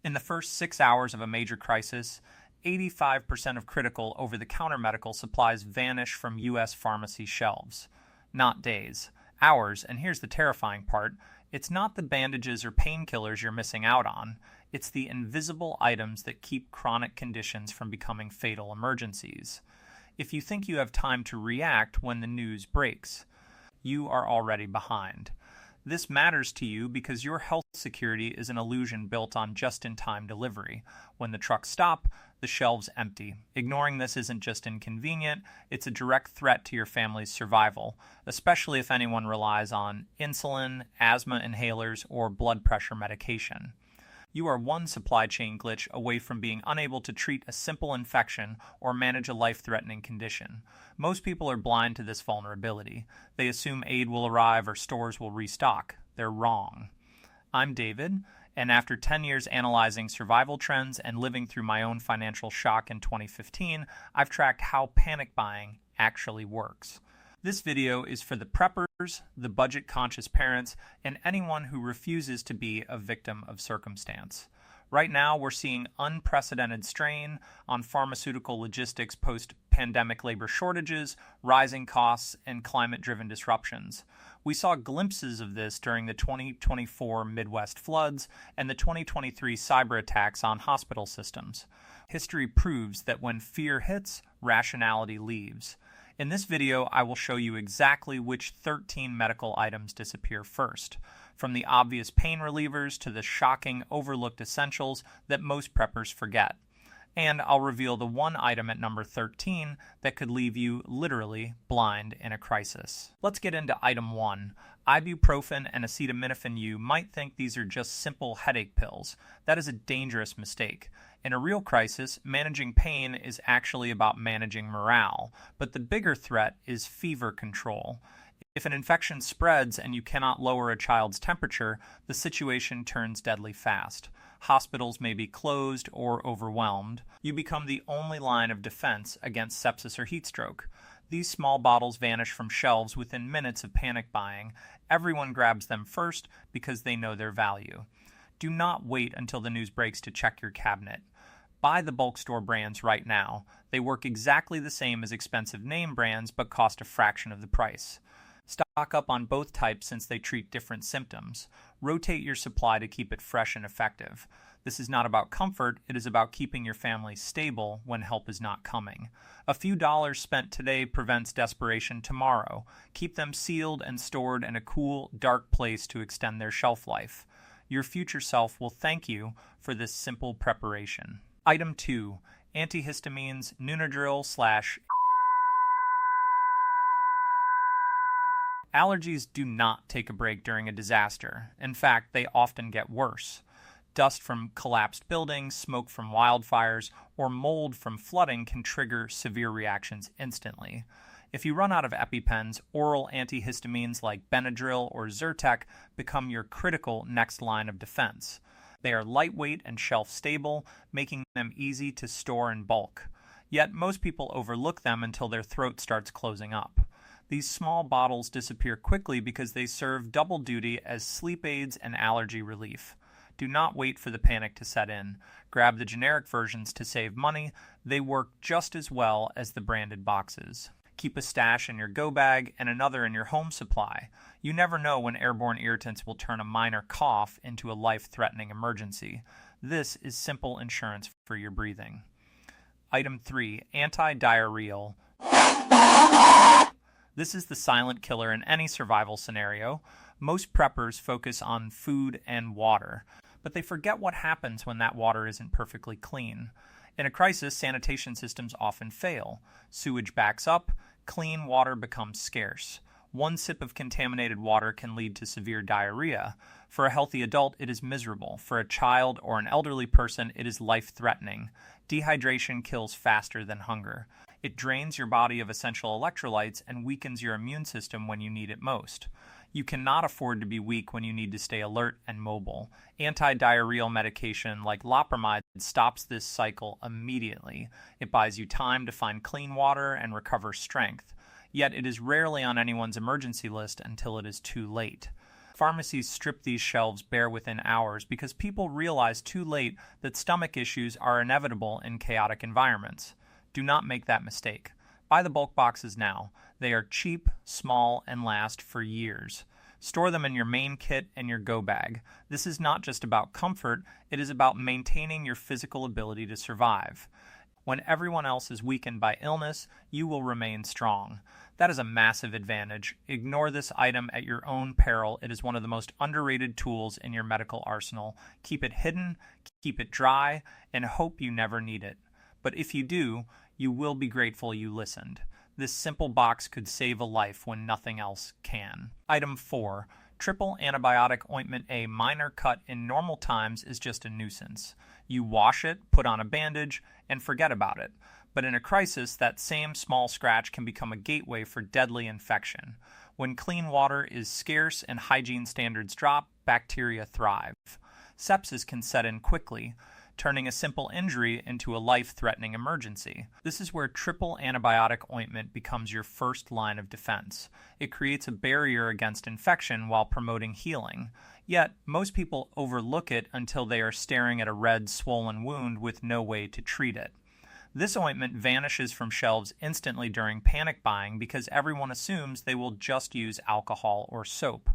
In the first 6 hours of a major crisis, 85% of critical over-the-counter medical supplies vanish from U.S. pharmacy shelves. Not days, hours, and here's the terrifying part. It's not the bandages or painkillers you're missing out on. It's the invisible items that keep chronic conditions from becoming fatal emergencies. If you think you have time to react when the news breaks, you are already behind. This matters to you because your health security is an illusion built on just-in-time delivery. When the trucks stop, the shelves empty. Ignoring this isn't just inconvenient, it's a direct threat to your family's survival, especially if anyone relies on insulin, asthma inhalers, or blood pressure medication. You are one supply chain glitch away from being unable to treat a simple infection or manage a life-threatening condition. Most people are blind to this vulnerability. They assume aid will arrive or stores will restock. They're wrong. I'm David, and after 10 years analyzing survival trends and living through my own financial shock in 2015, I've tracked how panic buying actually works. This video is for the preppers, the budget-conscious parents, and anyone who refuses to be a victim of circumstance. Right now, we're seeing unprecedented strain on pharmaceutical logistics post-pandemic labor shortages, rising costs, and climate-driven disruptions. We saw glimpses of this during the 2024 Midwest floods and the 2023 cyber attacks on hospital systems. History proves that when fear hits, rationality leaves. In this video, I will show you exactly which 13 medical items disappear first, from the obvious pain relievers to the shocking overlooked essentials that most preppers forget. And I'll reveal the one item at number 13 that could leave you literally blind in a crisis. Let's get into item 1. Ibuprofen and acetaminophen. You might think these are just simple headache pills. That is a dangerous mistake. In a real crisis, managing pain is actually about managing morale, but the bigger threat is fever control. If an infection spreads and you cannot lower a child's temperature, the situation turns deadly fast. Hospitals may be closed or overwhelmed. You become the only line of defense against sepsis or heat stroke. These small bottles vanish from shelves within minutes of panic buying. Everyone grabs them first because they know their value. Do not wait until the news breaks to check your cabinet. Buy the bulk store brands right now. They work exactly the same as expensive name brands but cost a fraction of the price. Stock up on both types since they treat different symptoms. Rotate your supply to keep it fresh and effective. This is not about comfort, it is about keeping your family stable when help is not coming. A few dollars spent today prevents desperation tomorrow. Keep them sealed and stored in a cool, dark place to extend their shelf life. Your future self will thank you for this simple preparation. Item 2. Antihistamines, Nunadrill / Allergies do not take a break during a disaster. In fact, they often get worse. Dust from collapsed buildings, smoke from wildfires, or mold from flooding can trigger severe reactions instantly. If you run out of EpiPens, oral antihistamines like Benadryl or Zyrtec become your critical next line of defense. They are lightweight and shelf-stable, making them easy to store in bulk. Yet most people overlook them until their throat starts closing up. These small bottles disappear quickly because they serve double duty as sleep aids and allergy relief. Do not wait for the panic to set in. Grab the generic versions to save money. They work just as well as the branded boxes. Keep a stash in your go bag and another in your home supply. You never know when airborne irritants will turn a minor cough into a life-threatening emergency. This is simple insurance for your breathing. Item 3. Anti-diarrheal. This is the silent killer in any survival scenario. Most preppers focus on food and water, but they forget what happens when that water isn't perfectly clean. In a crisis, sanitation systems often fail. Sewage backs up, clean water becomes scarce. One sip of contaminated water can lead to severe diarrhea. For a healthy adult, it is miserable. For a child or an elderly person, it is life-threatening. Dehydration kills faster than hunger. It drains your body of essential electrolytes and weakens your immune system when you need it most. You cannot afford to be weak when you need to stay alert and mobile. Anti-diarrheal medication like loperamide stops this cycle immediately. It buys you time to find clean water and recover strength. Yet it is rarely on anyone's emergency list until it is too late. Pharmacies strip these shelves bare within hours because people realize too late that stomach issues are inevitable in chaotic environments. Do not make that mistake. Buy the bulk boxes now. They are cheap, small, and last for years. Store them in your main kit and your go bag. This is not just about comfort, it is about maintaining your physical ability to survive. When everyone else is weakened by illness, you will remain strong. That is a massive advantage. Ignore this item at your own peril. It is one of the most underrated tools in your medical arsenal. Keep it hidden, keep it dry, and hope you never need it. But if you do, you will be grateful you listened. This simple box could save a life when nothing else can. Item 4. Triple antibiotic ointment. A minor cut in normal times is just a nuisance. You wash it, put on a bandage, and forget about it. But in a crisis, that same small scratch can become a gateway for deadly infection. When clean water is scarce and hygiene standards drop, bacteria thrive. Sepsis can set in quickly, turning a simple injury into a life-threatening emergency. This is where triple antibiotic ointment becomes your first line of defense. It creates a barrier against infection while promoting healing. Yet, most people overlook it until they are staring at a red, swollen wound with no way to treat it. This ointment vanishes from shelves instantly during panic buying because everyone assumes they will just use alcohol or soap.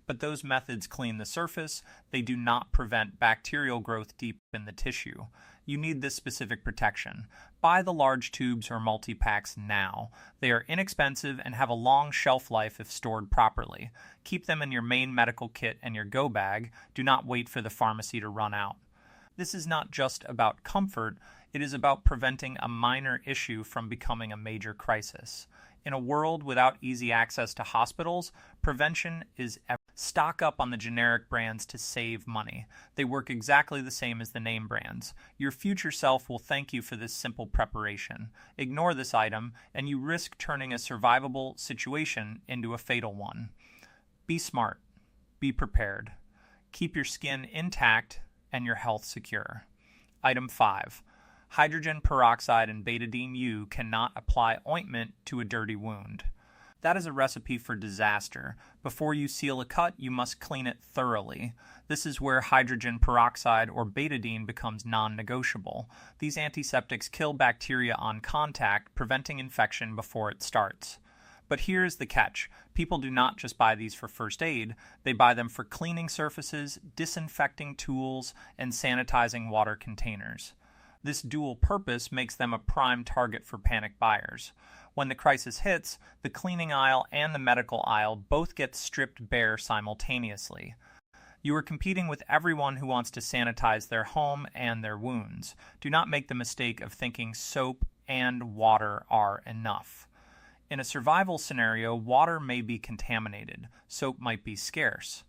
But those methods clean the surface, they do not prevent bacterial growth deep in the tissue. You need this specific protection. Buy the large tubes or multi-packs now. They are inexpensive and have a long shelf life if stored properly. Keep them in your main medical kit and your go bag. Do not wait for the pharmacy to run out. This is not just about comfort, it is about preventing a minor issue from becoming a major crisis. In a world without easy access to hospitals, prevention is everything. Stock up on the generic brands to save money. They work exactly the same as the name brands. Your future self will thank you for this simple preparation. Ignore this item, and you risk turning a survivable situation into a fatal one. Be smart. Be prepared. Keep your skin intact and your health secure. Item 5. Hydrogen peroxide and betadine U cannot apply ointment to a dirty wound. That is a recipe for disaster. Before you seal a cut, you must clean it thoroughly. This is where hydrogen peroxide or betadine becomes non-negotiable. These antiseptics kill bacteria on contact, preventing infection before it starts. But here's the catch. People do not just buy these for first aid. They buy them for cleaning surfaces, disinfecting tools, and sanitizing water containers. This dual purpose makes them a prime target for panic buyers. When the crisis hits, the cleaning aisle and the medical aisle both get stripped bare simultaneously. You are competing with everyone who wants to sanitize their home and their wounds. Do not make the mistake of thinking soap and water are enough. In a survival scenario, water may be contaminated. Soap might be scarce.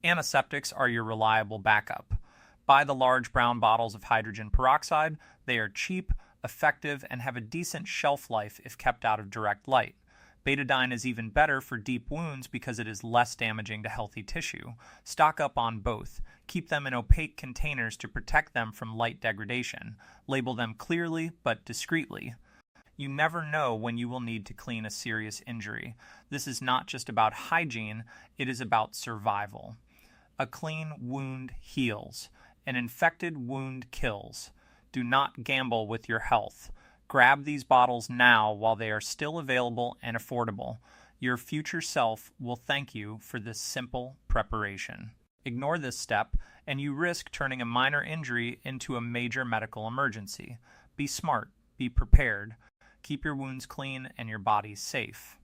Antiseptics are your reliable backup. Buy the large brown bottles of hydrogen peroxide. They are cheap, effective, and have a decent shelf life if kept out of direct light. Betadine is even better for deep wounds because it is less damaging to healthy tissue. Stock up on both. Keep them in opaque containers to protect them from light degradation. Label them clearly but discreetly. You never know when you will need to clean a serious injury. This is not just about hygiene, it is about survival. A clean wound heals. An infected wound kills. Do not gamble with your health. Grab these bottles now while they are still available and affordable. Your future self will thank you for this simple preparation. Ignore this step, and you risk turning a minor injury into a major medical emergency. Be smart. Be prepared. Keep your wounds clean and your body safe.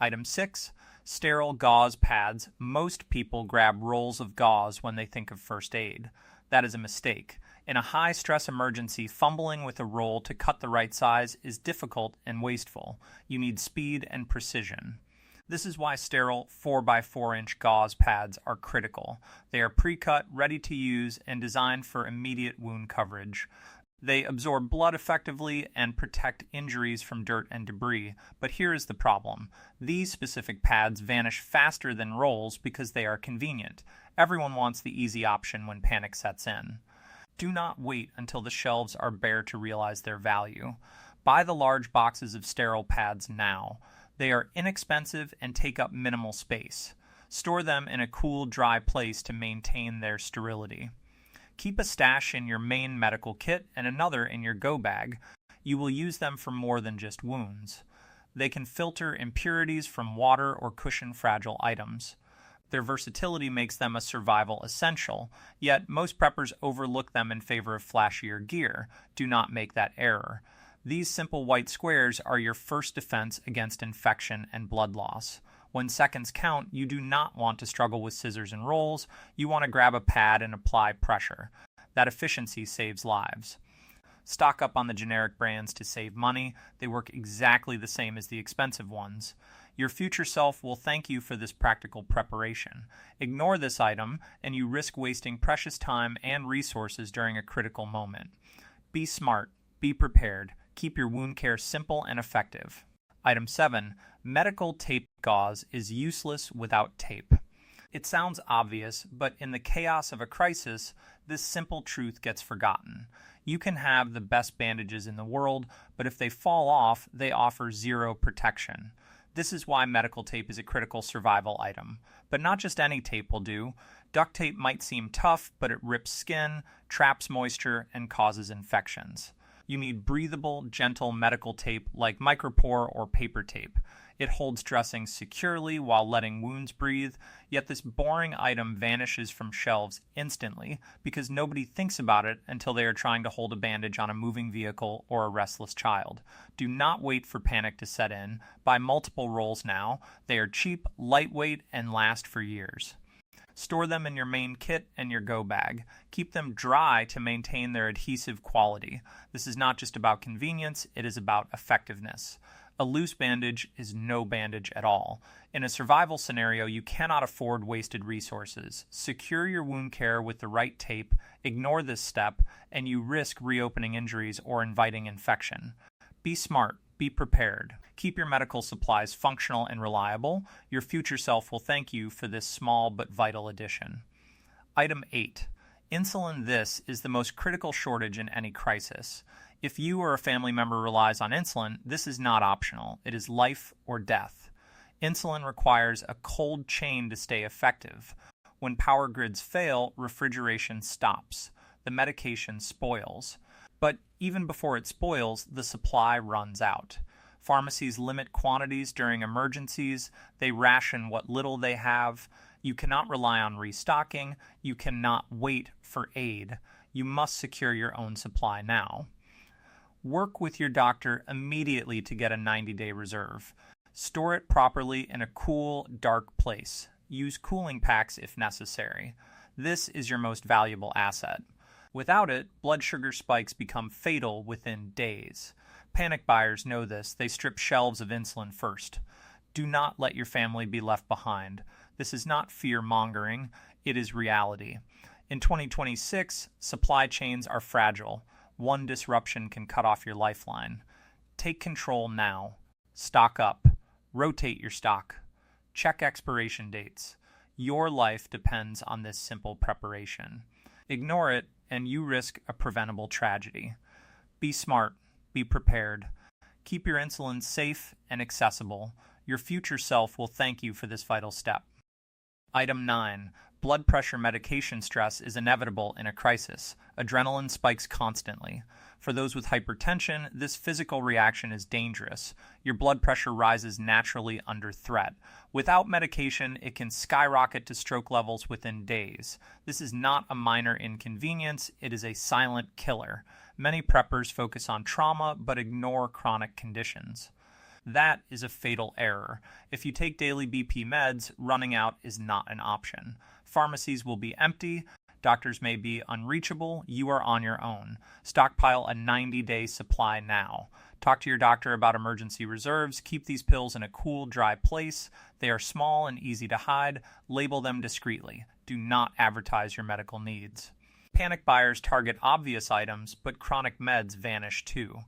Item 6. Sterile gauze pads. Most people grab rolls of gauze when they think of first aid. That is a mistake. In a high-stress emergency, fumbling with a roll to cut the right size is difficult and wasteful. You need speed and precision. This is why sterile 4x4-inch gauze pads are critical. They are pre-cut, ready to use, and designed for immediate wound coverage. They absorb blood effectively and protect injuries from dirt and debris. But here is the problem. These specific pads vanish faster than rolls because they are convenient. Everyone wants the easy option when panic sets in. Do not wait until the shelves are bare to realize their value. Buy the large boxes of sterile pads now. They are inexpensive and take up minimal space. Store them in a cool, dry place to maintain their sterility. Keep a stash in your main medical kit and another in your go bag. You will use them for more than just wounds. They can filter impurities from water or cushion fragile items. Their versatility makes them a survival essential, yet most preppers overlook them in favor of flashier gear. Do not make that error. These simple white squares are your first defense against infection and blood loss. When seconds count, you do not want to struggle with scissors and rolls. You want to grab a pad and apply pressure. That efficiency saves lives. Stock up on the generic brands to save money. They work exactly the same as the expensive ones. Your future self will thank you for this practical preparation. Ignore this item, and you risk wasting precious time and resources during a critical moment. Be smart. Be prepared. Keep your wound care simple and effective. Item 7. Medical tape gauze is useless without tape. It sounds obvious, but in the chaos of a crisis, this simple truth gets forgotten. You can have the best bandages in the world, but if they fall off, they offer zero protection. This is why medical tape is a critical survival item. But not just any tape will do. Duct tape might seem tough, but it rips skin, traps moisture, and causes infections. You need breathable, gentle medical tape like micropore or paper tape. It holds dressings securely while letting wounds breathe, yet this boring item vanishes from shelves instantly because nobody thinks about it until they are trying to hold a bandage on a moving vehicle or a restless child. Do not wait for panic to set in. Buy multiple rolls now. They are cheap, lightweight, and last for years. Store them in your main kit and your go bag. Keep them dry to maintain their adhesive quality. This is not just about convenience, it is about effectiveness. A loose bandage is no bandage at all. In a survival scenario, you cannot afford wasted resources. Secure your wound care with the right tape, ignore this step, and you risk reopening injuries or inviting infection. Be smart. Be prepared. Keep your medical supplies functional and reliable. Your future self will thank you for this small but vital addition. Item 8. Insulin. This is the most critical shortage in any crisis. If you or a family member relies on insulin, this is not optional. It is life or death. Insulin requires a cold chain to stay effective. When power grids fail, refrigeration stops. The medication spoils. But even before it spoils, the supply runs out. Pharmacies limit quantities during emergencies. They ration what little they have. You cannot rely on restocking. You cannot wait for aid. You must secure your own supply now. Work with your doctor immediately to get a 90-day reserve. Store it properly in a cool, dark place. Use cooling packs if necessary. This is your most valuable asset. Without it, blood sugar spikes become fatal within days. Panic buyers know this. They strip shelves of insulin first. Do not let your family be left behind. This is not fear-mongering. It is reality. In 2026, supply chains are fragile. One disruption can cut off your lifeline. Take control now. Stock up. Rotate your stock. Check expiration dates. Your life depends on this simple preparation. Ignore it, and you risk a preventable tragedy. Be smart. Be prepared. Keep your insulin safe and accessible. Your future self will thank you for this vital step. Item 9. Blood pressure medication stress is inevitable in a crisis. Adrenaline spikes constantly. For those with hypertension, this physical reaction is dangerous. Your blood pressure rises naturally under threat. Without medication, it can skyrocket to stroke levels within days. This is not a minor inconvenience, it is a silent killer. Many preppers focus on trauma but ignore chronic conditions. That is a fatal error. If you take daily BP meds, running out is not an option. Pharmacies will be empty. Doctors may be unreachable. You are on your own. Stockpile a 90-day supply now. Talk to your doctor about emergency reserves. Keep these pills in a cool, dry place. They are small and easy to hide. Label them discreetly. Do not advertise your medical needs. Panic buyers target obvious items, but chronic meds vanish too.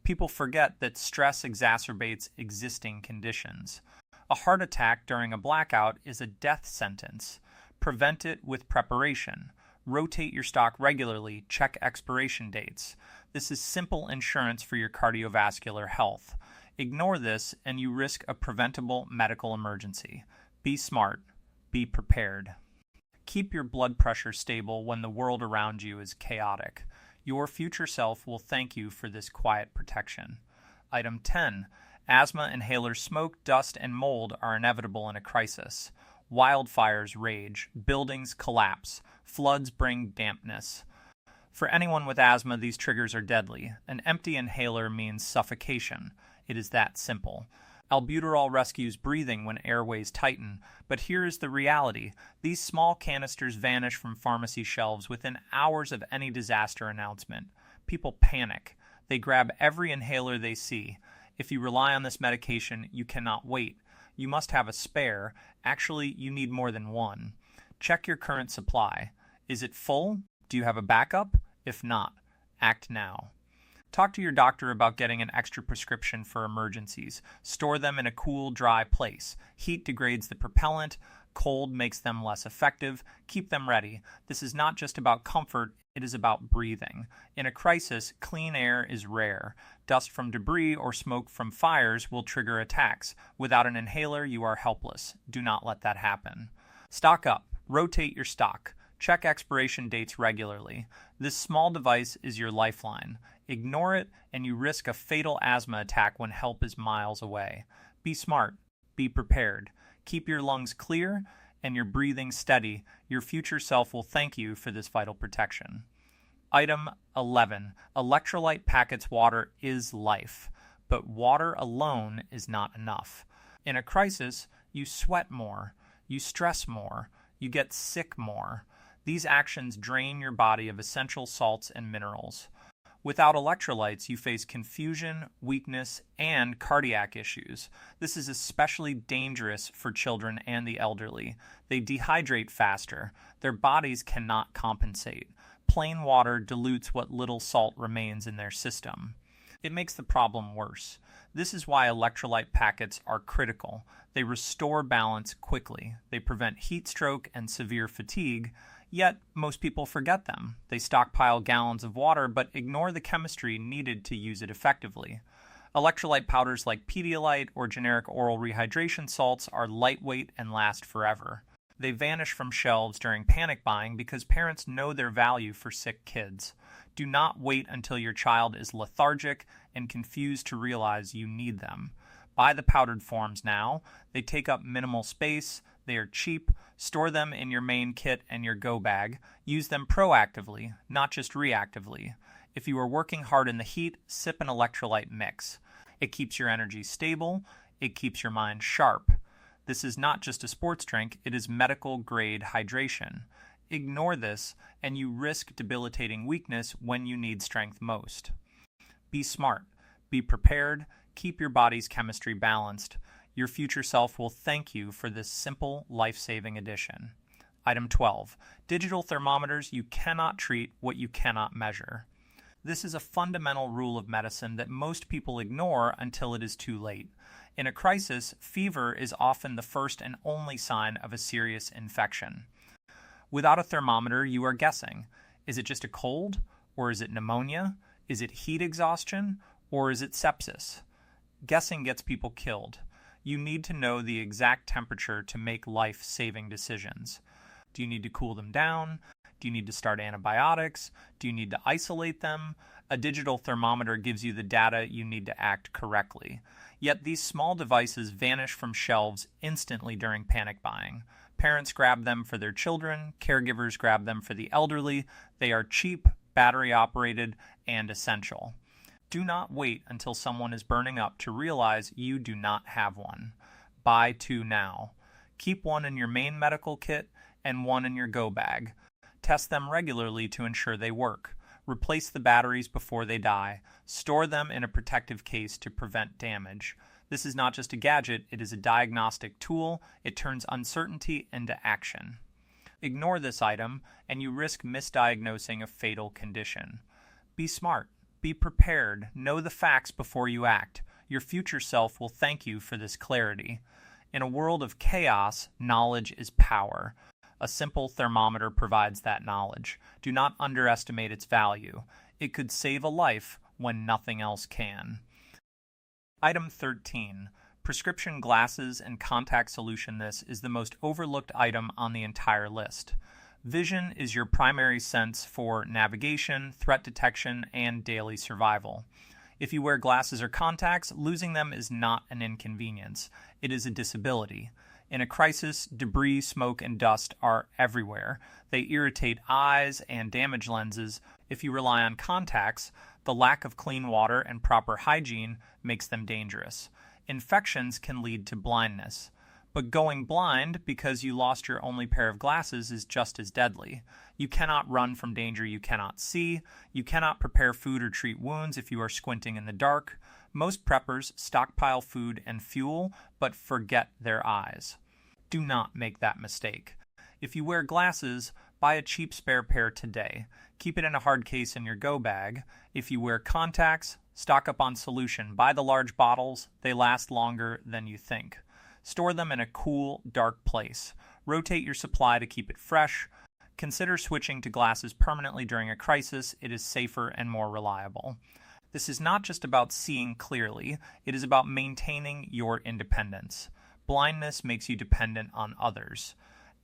People forget that stress exacerbates existing conditions. A heart attack during a blackout is a death sentence. Prevent it with preparation. Rotate your stock regularly. Check expiration dates. This is simple insurance for your cardiovascular health. Ignore this and you risk a preventable medical emergency. Be smart. Be prepared. Keep your blood pressure stable when the world around you is chaotic. Your future self will thank you for this quiet protection. Item 10. Asthma inhaler smoke, dust, and mold are inevitable in a crisis. Wildfires rage, buildings collapse, floods bring dampness. For anyone with asthma, these triggers are deadly. An empty inhaler means suffocation. It is that simple. Albuterol rescues breathing when airways tighten, but here is the reality. These small canisters vanish from pharmacy shelves within hours of any disaster announcement. People panic. They grab every inhaler they see. If you rely on this medication, you cannot wait. You must have a spare. Actually, you need more than one. Check your current supply. Is it full? Do you have a backup? If not, act now. Talk to your doctor about getting an extra prescription for emergencies. Store them in a cool, dry place. Heat degrades the propellant. Cold makes them less effective. Keep them ready. This is not just about comfort, it is about breathing. In a crisis, clean air is rare. Dust from debris or smoke from fires will trigger attacks. Without an inhaler, you are helpless. Do not let that happen. Stock up. Rotate your stock. Check expiration dates regularly. This small device is your lifeline. Ignore it, and you risk a fatal asthma attack when help is miles away. Be smart. Be prepared. Keep your lungs clear and your breathing steady. Your future self will thank you for this vital protection. Item 11. Electrolyte packets water is life, but water alone is not enough. In a crisis, you sweat more, you stress more, you get sick more. These actions drain your body of essential salts and minerals. Without electrolytes, you face confusion, weakness, and cardiac issues. This is especially dangerous for children and the elderly. They dehydrate faster. Their bodies cannot compensate. Plain water dilutes what little salt remains in their system. It makes the problem worse. This is why electrolyte packets are critical. They restore balance quickly. They prevent heat stroke and severe fatigue. Yet, most people forget them. They stockpile gallons of water but ignore the chemistry needed to use it effectively. Electrolyte powders like Pedialyte or generic oral rehydration salts are lightweight and last forever. They vanish from shelves during panic buying because parents know their value for sick kids. Do not wait until your child is lethargic and confused to realize you need them. Buy the powdered forms now. They take up minimal space. They are cheap. Store them in your main kit and your go bag. Use them proactively, not just reactively. If you are working hard in the heat, sip an electrolyte mix. It keeps your energy stable. It keeps your mind sharp. This is not just a sports drink, it is medical grade hydration. Ignore this, and you risk debilitating weakness when you need strength most. Be smart. Be prepared. Keep your body's chemistry balanced. Your future self will thank you for this simple, life-saving addition. Item 12. Digital thermometers. You cannot treat what you cannot measure. This is a fundamental rule of medicine that most people ignore until it is too late. In a crisis, fever is often the first and only sign of a serious infection. Without a thermometer, you are guessing. Is it just a cold? Or is it pneumonia? Is it heat exhaustion? Or is it sepsis? Guessing gets people killed. You need to know the exact temperature to make life-saving decisions. Do you need to cool them down? Do you need to start antibiotics? Do you need to isolate them? A digital thermometer gives you the data you need to act correctly. Yet these small devices vanish from shelves instantly during panic buying. Parents grab them for their children. Caregivers grab them for the elderly. They are cheap, battery-operated, and essential. Do not wait until someone is burning up to realize you do not have one. Buy two now. Keep one in your main medical kit and one in your go bag. Test them regularly to ensure they work. Replace the batteries before they die. Store them in a protective case to prevent damage. This is not just a gadget, it is a diagnostic tool. It turns uncertainty into action. Ignore this item, and you risk misdiagnosing a fatal condition. Be smart. Be prepared. Know the facts before you act. Your future self will thank you for this clarity. In a world of chaos, knowledge is power. A simple thermometer provides that knowledge. Do not underestimate its value. It could save a life when nothing else can. Item 13. Prescription glasses and contact solution. This is the most overlooked item on the entire list. Vision is your primary sense for navigation, threat detection, and daily survival. If you wear glasses or contacts, losing them is not an inconvenience. It is a disability. In a crisis, debris, smoke, and dust are everywhere. They irritate eyes and damage lenses. If you rely on contacts, the lack of clean water and proper hygiene makes them dangerous. Infections can lead to blindness. But going blind because you lost your only pair of glasses is just as deadly. You cannot run from danger you cannot see. You cannot prepare food or treat wounds if you are squinting in the dark. Most preppers stockpile food and fuel, but forget their eyes. Do not make that mistake. If you wear glasses, buy a cheap spare pair today. Keep it in a hard case in your go bag. If you wear contacts, stock up on solution. Buy the large bottles. They last longer than you think. Store them in a cool, dark place. Rotate your supply to keep it fresh. Consider switching to glasses permanently during a crisis. It is safer and more reliable. This is not just about seeing clearly. It is about maintaining your independence. Blindness makes you dependent on others.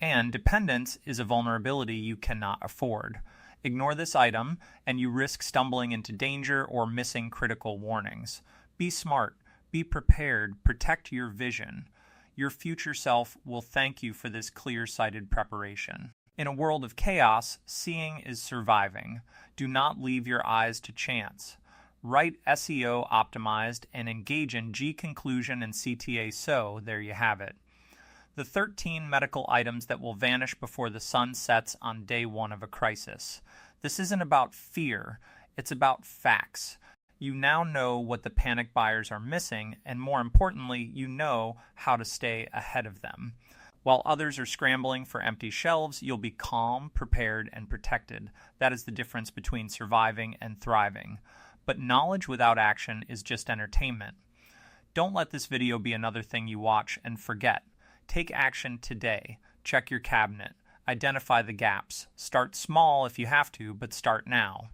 And dependence is a vulnerability you cannot afford. Ignore this item, and you risk stumbling into danger or missing critical warnings. Be smart. Be prepared. Protect your vision. Your future self will thank you for this clear-sighted preparation. In a world of chaos, seeing is surviving. Do not leave your eyes to chance. Write SEO optimized and engage in G conclusion and CTA, so there you have it. The 13 medical items that will vanish before the sun sets on day one of a crisis. This isn't about fear, it's about facts. You now know what the panic buyers are missing, and more importantly, you know how to stay ahead of them. While others are scrambling for empty shelves, you'll be calm, prepared, and protected. That is the difference between surviving and thriving. But knowledge without action is just entertainment. Don't let this video be another thing you watch and forget. Take action today. Check your cabinet. Identify the gaps. Start small if you have to, but start now.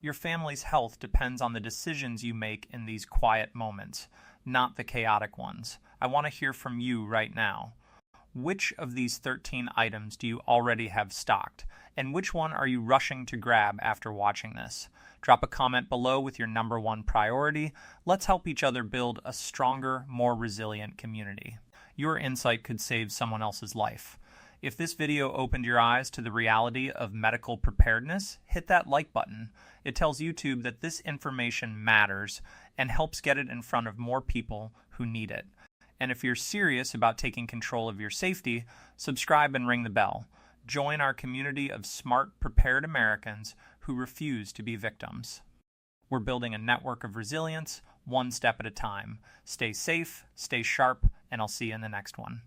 Your family's health depends on the decisions you make in these quiet moments, not the chaotic ones. I want to hear from you right now. Which of these 13 items do you already have stocked? And which one are you rushing to grab after watching this? Drop a comment below with your #1 priority. Let's help each other build a stronger, more resilient community. Your insight could save someone else's life. If this video opened your eyes to the reality of medical preparedness, hit that like button. It tells YouTube that this information matters and helps get it in front of more people who need it. And if you're serious about taking control of your safety, subscribe and ring the bell. Join our community of smart, prepared Americans who refuse to be victims. We're building a network of resilience, one step at a time. Stay safe, stay sharp, and I'll see you in the next one.